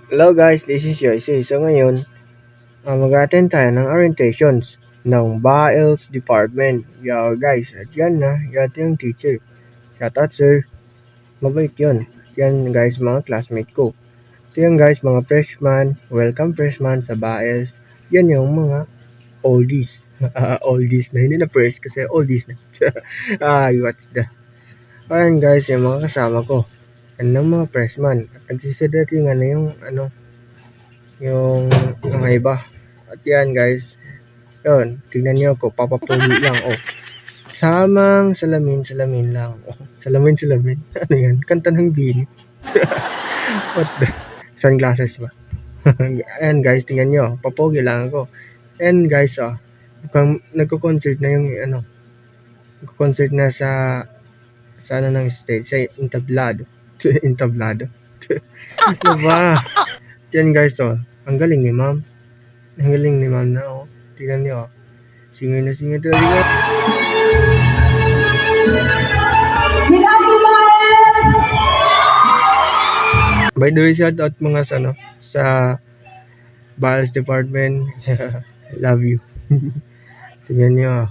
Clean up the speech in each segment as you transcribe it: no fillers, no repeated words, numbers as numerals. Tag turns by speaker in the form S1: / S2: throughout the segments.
S1: Hello guys, this is Yoisei. So ngayon, mag-attend tayo ng orientations ng BAELS Department. Yo guys, at yan na, yan yung teacher. Shoutout sir, mabait yun. Yan guys, mga classmate ko. Ito yan guys, mga freshman, welcome freshman sa BAELS. Yan yung mga oldies. Oldies na, hindi na fresh kasi oldies na. What's the... Ayan guys, yung mga kasama ko. Yan ng mga freshman. At nagsisidatingan na yung mga iba. At yan guys, yun, tignan nyo ako, papapugi lang, oh. Salamin lang, oh. Salamin, ano yan, kanta ng Bini. What the, sunglasses ba? Ayan guys, tignan nyo, papogi lang ako. And guys, mukhang nagko-concert na yung, nagko-concert na sa ano ng stage, sa entablado. Entablado. Diba? Yan guys, ang galing ni ma'am. Ang galing ni ma'am na, oh. Tignan nyo, oh. Singay na talaga. By the way, shout out mga sa BAELS Department. I love you. Tignan nyo, oh.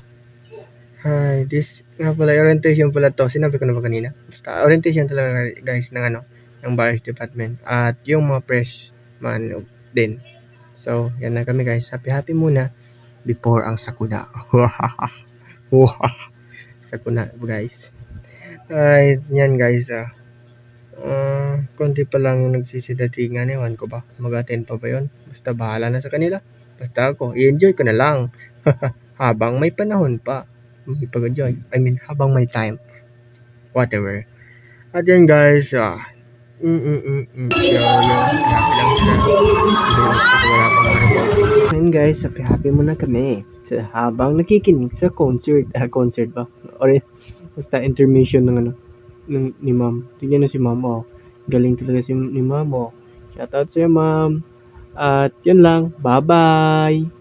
S1: Hi, this nga pala, orientation pala to. Sinabi ko na ba kanina? Basta, orientation talaga guys ng BAELS Department. At yung mga freshman din. So, yan na kami guys. Happy muna before ang sakuna. Sakuna guys. Ay, yan guys. Konti pa lang yung nagsisidatingan. Ewan ko ba? Mag-attend pa ba yun? Basta bahala na sa kanila. Basta ako, i-enjoy ko na lang. Habang may panahon pa. May pag-enjoy. I mean, habang may time. Whatever. At yan guys, happy lang sila. And guys, happy muna kami. So, habang nakikinig sa concert. Concert ba? Or basta intermission ng ni ma'am. Tingnan na si ma'am, oh. Galing talaga ni ma'am, oh. Shoutout sa'yo, ma'am. At yun lang. Bye-bye!